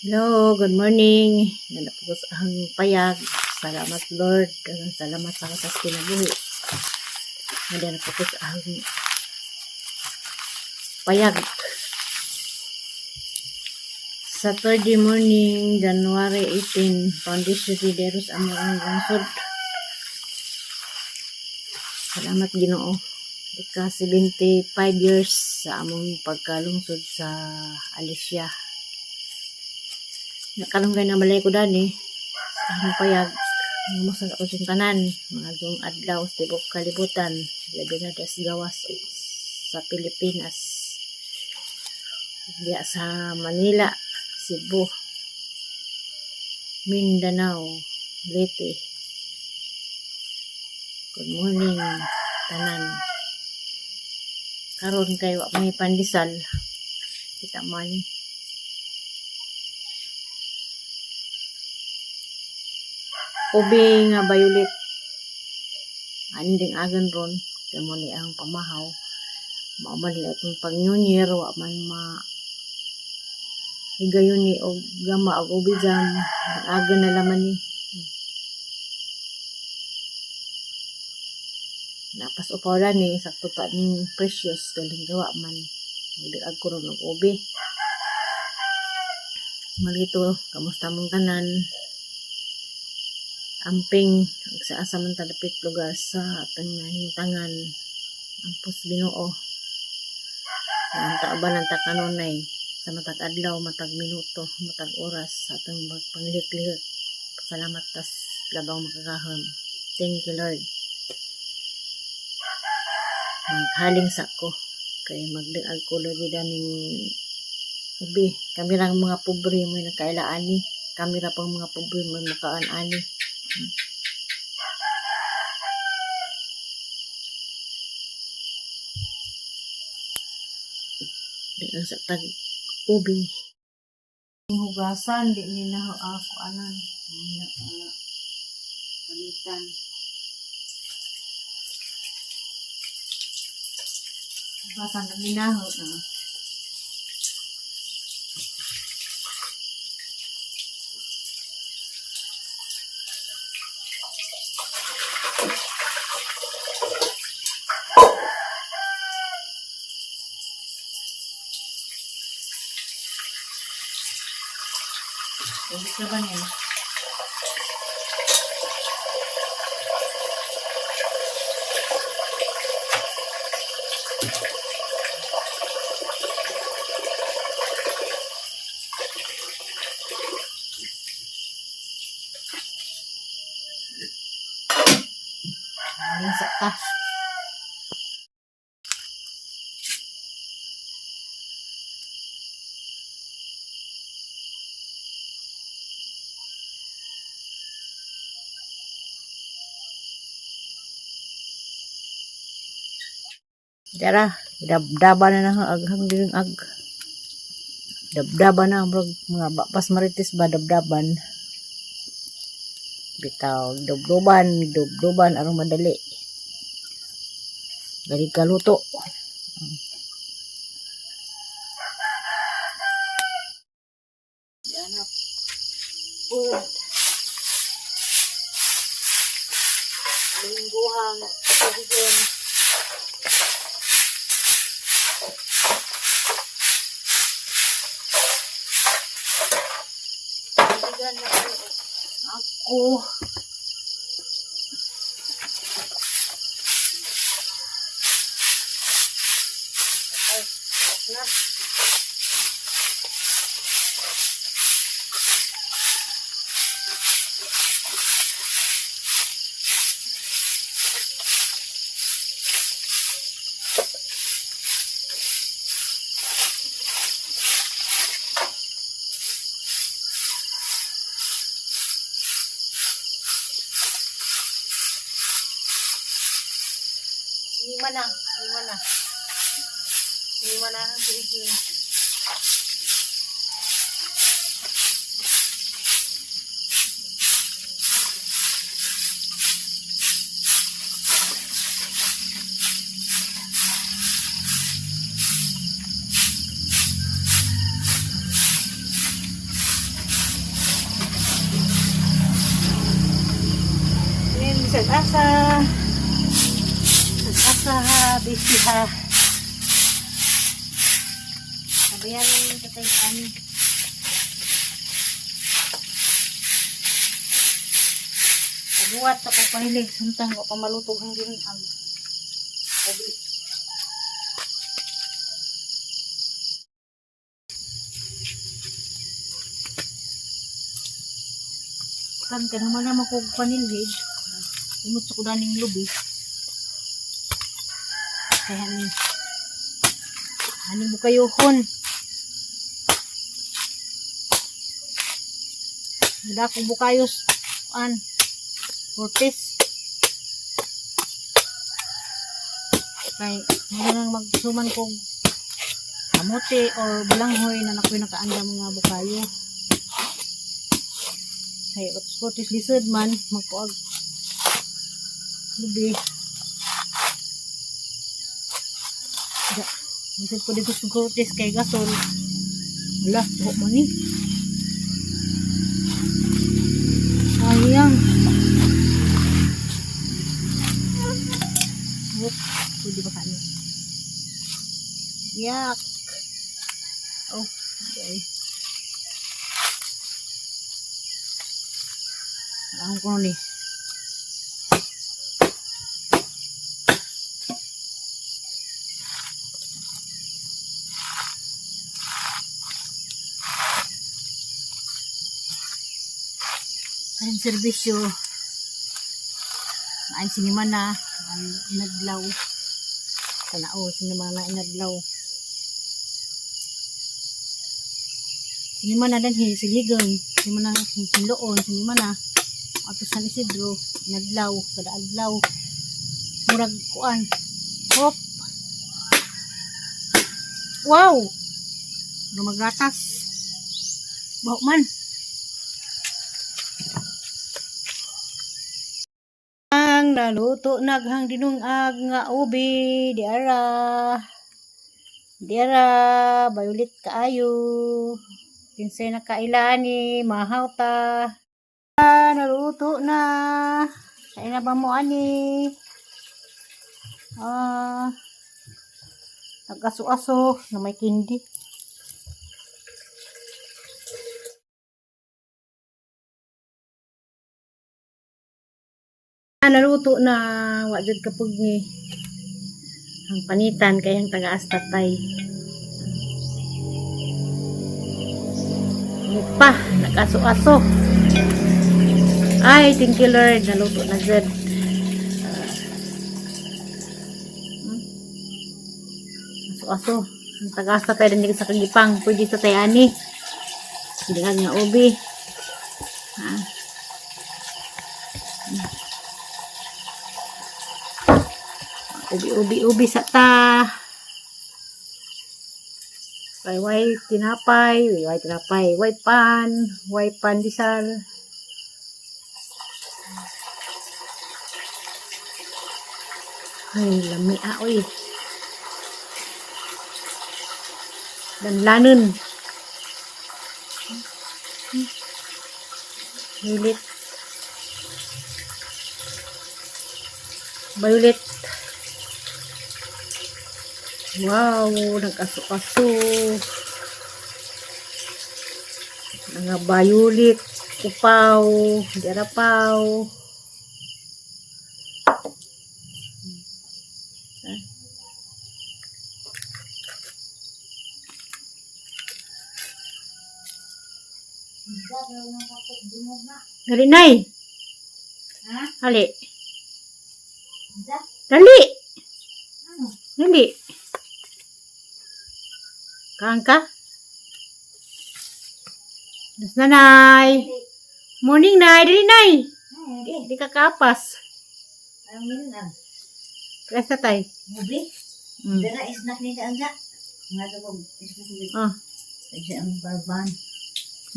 Hello, good morning. Nalapos ang payag. Salamat Lord. Salamat sa katas kinabuhi. Nalapos ang payag. Saturday morning, January 18, Foundation Rideros ang lungsod. Salamat Ginoo. Ika 75 years sa among pagkalungsod sa Alicia. Nakalunggay na malay ko dani ang payag musan ako sa tanan mga dung adlaw sa tibok kalibutan labi na des gawas sa Pilipinas diya sa Manila, Cebu, Mindanao, Leyte. Good morning tanan. Karon kay wa may pandesal kita man ubi nga violet anding agan ron kamo ni ang pamahaw maumali atong pag-New wa man higayon ni og gama og ubi jam agan na laman ni napas upawla ni sakto pa ning precious galing gawa man magdag ko ron og ubi malito kamusta mong tanan amping sa asamang lugar sa atang nahimutangan ampos Ginoo ang taaban ng takanonay sa matag adlaw, matag minuto, matag oras sa atang panglik-lik. Salamat tas labaw makakahon. Thank you Lord. Maghaling sa ko kay magdiag ko lagi daning ubi. Kami lang mga pobre mo nakailaani. Kami ra pang mga pobre mo makaanani. Ang sa tag ubi hugasan di ni na ako anan palitan hugasan na minaho Ubis na ba niya? Aling sakta. Dara, dabdaba na ng aghang diring ag. Dabdaba na mga bapas marites ba dabdaban. Bitaw, dubduban arong madali. Galing kaluto. Yan na. Food. Lingguhang. Pagiging. Ako na Lima na ang pinigil. Sag-asa. Sag-asa ha, busy ha. Sabayan katayan. Pagbuhat ako pahilig. Suntang ko pamalutog ang din ang sabi. Kan ka naman naman kong panilig. Imot sa kudaning lubi. Kaya hani mo kayo hon. Hindi akong bukayos. Cortis. Kaya nang magsuman kong kamote or balanghoy na nakoy nakaanda mga bukayo. Kaya cortis lisod man magkuag lubi. Lisod ko dito sa cortis kay gasol. Wala, buhok mo ni. Sayang. Pwede ba kanin? Yak. Oh, okay. Alam ko ni. Ang serbisyo ay sinima na ang inadlaw tanao sinima na inadlaw sinima na din siligong sinima na sinloon sinima na ato San Isidro inadlaw kada adlaw murag kuan hop wow lumagatas bahok man. Naluto naghang dinungag nga ubi diara bayulit kaayo kinsay nakailani mahaw ta naluto na kaya na ba mo ani nagaso-aso na may kindi. Naluto na wajud kapug ni ang panitan kay ang taga-astatay pa nakaso-aso ay thank you Lord naluto na jud aso-aso ang taga-astatay din sa kagipang pwede sa tayani hindi nga ubi ubi sa ta way tinapay way pan disal ay lami oy danlanon violet wow nag-aso-aso nga violet upaw darapaw Dali nay. Ha? Dali. Dali. Dali. Kangka? Das nanay. Morning nay. Dali nay. Di ka kapas. Ang minang. Presa tay. Mubi. Dara isnak ni anja. Nga daw isnak ni. Sa ang barban.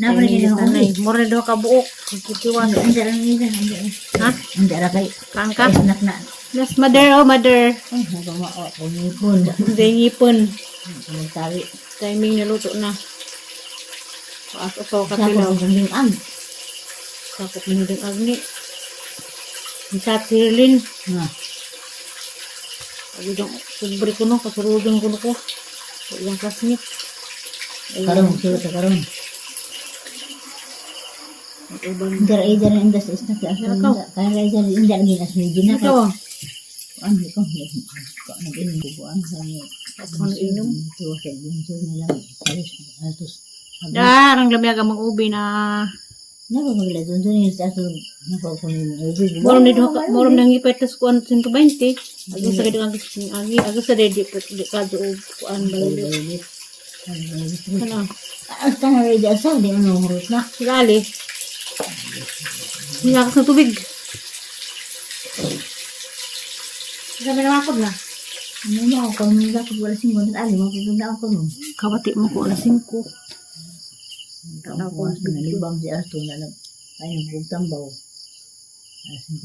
Napa ni nanay. More do ka buok. Kitiwan. Anja lang ni ha? Anja ra kay Kangka? isnak na. Yes, mother, oh mother. Ay, nagmao ko ngipon. Hindi ngipon. Magtawi. Timing naluto na. Paas o ka Sa pilaw. ko ang. Sakop mo din agni. Sa Tirlin. Na. Sabi dong, sobre ko no, kasurudon ko no ko. Ilang classmate. Karon, sulit ka karon. Dara ida na indas is na kaya Nakaw. kaya ida na inda lagi as medyo na Ikaw ah. ano ko ko na din ko ang sa ni Ako na inom. to sa bunso nila alis atos Darang lamig ang mga ubi na. na ko nila doon doon sa ato na ko ko ni Morom ni morom nang ipetas ko ang 120. Agos sa kadang agos sa ready di ka do kuan balay. Kana ang tanah ida sa di ano hurot na gali. Nilakas ng tubig. Sabi na makod na. ano mo ako nila ko wala sing gondot ali mo pud na ako no Kabati mo ko alas 5. ako na libang si ato na ay nagbugtambaw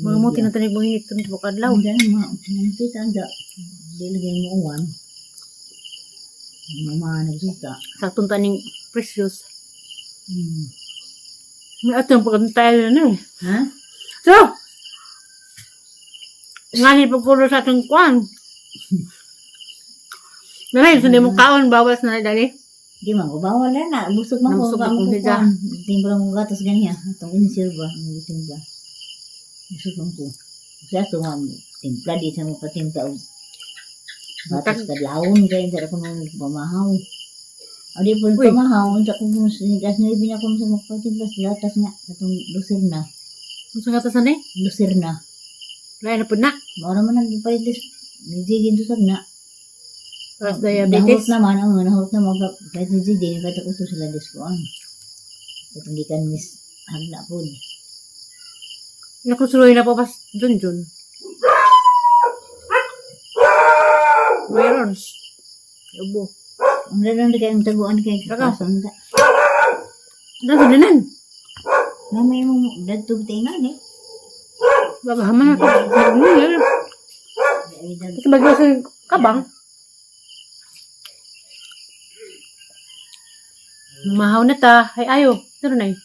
Mga mo tinatanig mo hinit ito sa kadlaw. dan kita anda dilagay mo uwan mama nagsuta Sa tuntaning precious. May atong pagkantay na eh. ha So, ngayon pagkulo sa atong kwan. Nanay, sundi mo kaon, bawas na dali. di man ko bawal na busog man ko Nabusog ang akong higa. timbra mo gatas ganiya atong insilba ang timbra busog man ko sa to man timpla di sa mo patimpla og gatas kadlawon kay dara ko nang pamahaw adi po Uy. pamahaw unta ko mo sinigas ni binya ko sa magpatimpla sa gatas nga atong lusirna Gusto nga tasan eh. lusirna Lain na po na. mao man ang palitis ni jigin to na Tapos Nahurot diabetes. naman, nahurot naman, kahit hindi din, kahit ako ito sila diskuan. Kahit hindi ka miss, hagna po. Nakusuloy na po pas dun. Mayroon. Ubo. Ang lalong di kayong taguan kay Saka? kakasang ka. Dato dinan. Namay mo, dadtog tingan eh. Babahaman ako. Kasi bagay sa kabang. Mahaw na ta. Ay ayo. Pero na eh.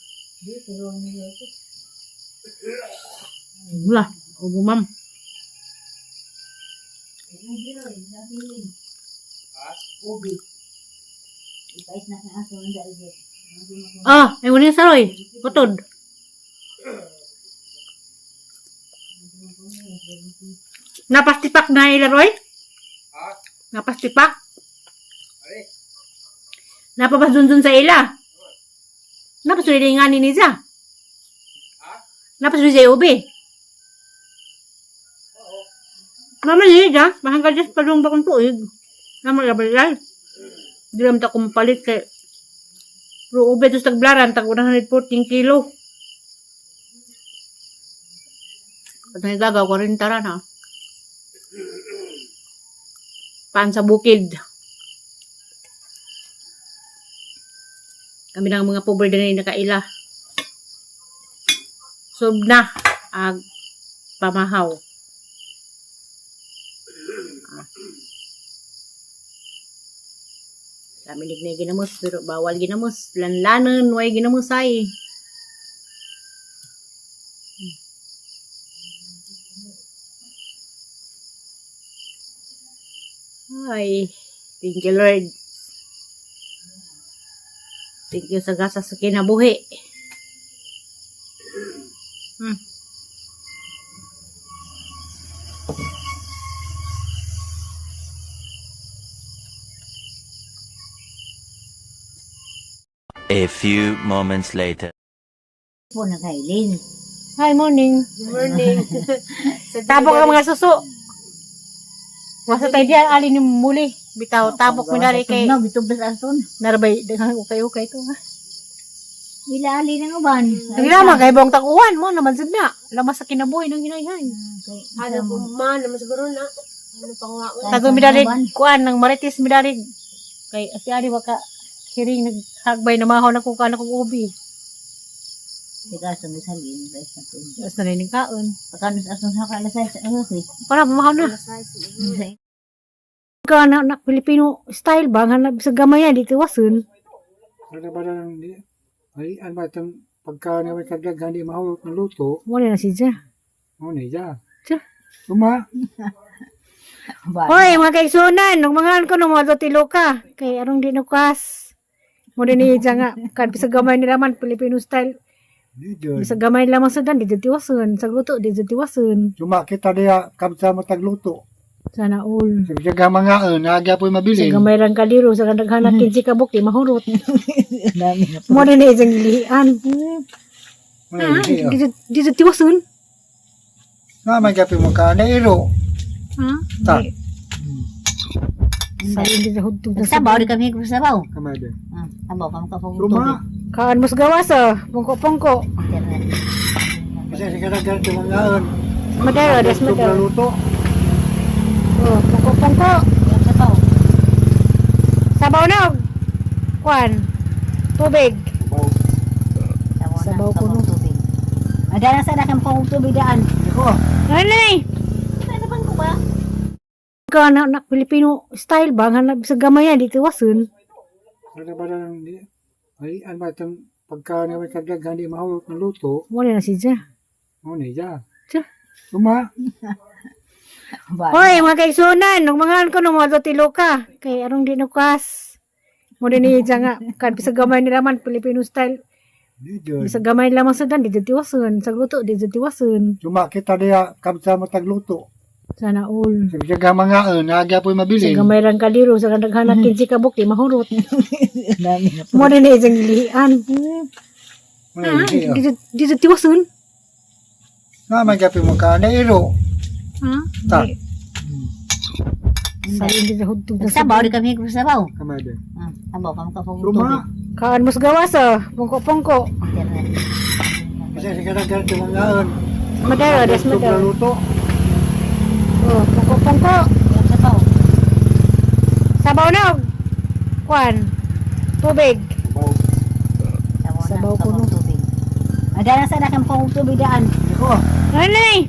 Wala. Ubo ma'am. Ubi. Ipais na ka aso ang dahil. Ah, ay wala sa Roy. Putod. Napastipak na ila Roy? Napastipak? Napapasundun sa ila? Napasuli nga ni Niza? Napasuli sa ubi? Mama Niza, mahanggal dyan pa doon bakong tuig. Naman labalal. Di naman ako mapalit kay pero ube ito sa taglaran, tag 114 kilo. At nagagaw ko rin taran ha. Paan sa bukid. Kami ng mga pobre din na nakaila. Sob na. Ag pamahaw. Kamilig na ginamos, pero bawal ginamos. Lanlanan, way ginamos ay. Ay, thank you Lord. Thank you sa gasa sa kinabuhi. A few moments later. Po na kailin. Hi, morning. Good morning. Tabok ang mga suso. Wasa tayo diyan, alin yung muli. Bitaw, tabok mo dari kay No, bitog bas ason. narabay. Daghang ukay-ukay ito. Ila ali ng uban. Naglama, kay bong takuan mo naman sad na. Lamas sa kinabuhi ng hinayhay. Ano po? Man, naman siguro na. Ano pang nga. Tago midari, kuan, ng marites midari. Kay asi ari waka hiring naghagbay na mahon ako kana kong ubi. Tiga sa misalin ba sa tun. Tapos na rin yung kaon. Pagkanos ason sa kalasay sa ano si. Para mahon na. Ka na Filipino style ba nga sa gamay di tiwason. Wala ba lang ay ano ba itong pagka na may kagdagan di mahulog ng luto, Wala na siya. Oh, ni ja. Tiyo. Tuma. Hoy, mga kaigsunan, nung mga ko nung mga tilo ka, kay arong dinukas. Mo din niya nga, kan sa gamay ni Raman, Filipino style. Di jud. Sa gamay lamang sa dan, di tiwason. Sa luto, di tiwason. Tuma kita diya kamsa mo tagluto. Sana all. Sa jaga mga naagya po Sa mabilin. gamay lang kaliro, sa kandaghanak kinsi kabuk, di mahurot. Dami na po. Mo din niya isang ilihan. Ano ni? Di tiwason. Naman gapi mo ka na iro. Ha? Ta. Sa hindi na hudtog na Sabaw di kami ko sabaw. Kamada. Sabaw kami ka pong Tuma. Kaan mas gawas pungko-pungko. Kasi sa kadagan ito mga Madero, des madero. luto. Oh, pungko-pungko. Sabaw. Sabaw na. Kwan. Tubig. Sabaw Sabaw ko, no? tubig. Ada na sa dakang pong tubig daan. Ako. Nanay! Ano bang ko ba? Ka na Filipino style ba? Nga sa gamayan, di tiwason. Ano ba lang di? Ay, ano ba itong pagka na may kadagan di mahulot ng luto? Wala na siya. Oh, ni ja. Tiyo. Tuma. Hoy, mga kaigsunan, nung mga ko nung mga tilo ka, kay arong dinukas. Mo din niya nga, kan sa gamay ni Raman, Filipino style. Di jud. Sa gamay lamang sa dan, di tiwason. Sa luto, di tiwason. Tuma kita diya kamsa mo tagluto. Sana all. Sa jaga mga naagya po Sa mabilin. gamay lang kaliro, sa kandaghanak kinsi kabuk, di mahurot. Dami na po. Mo din niya isang ilihan. Ano ni? Di tiwason. Naman gapi mo ka na iro. Ha? Ta. Sa hindi na hudtog na Sabaw di kami ko sabaw. Kamada. Sabaw kami ka pong tubig. Tuma. Kaan mas gawas pungko-pungko. Kasi sa kadagan ito mga Madero, des madero. luto. Oh, pungko-pungko. Sabaw. Sabaw na. Kwan. Tubig. Sabaw Sabaw ko, no? tubig. Ada na sa dakang pong tubig daan. Ako. Nanay!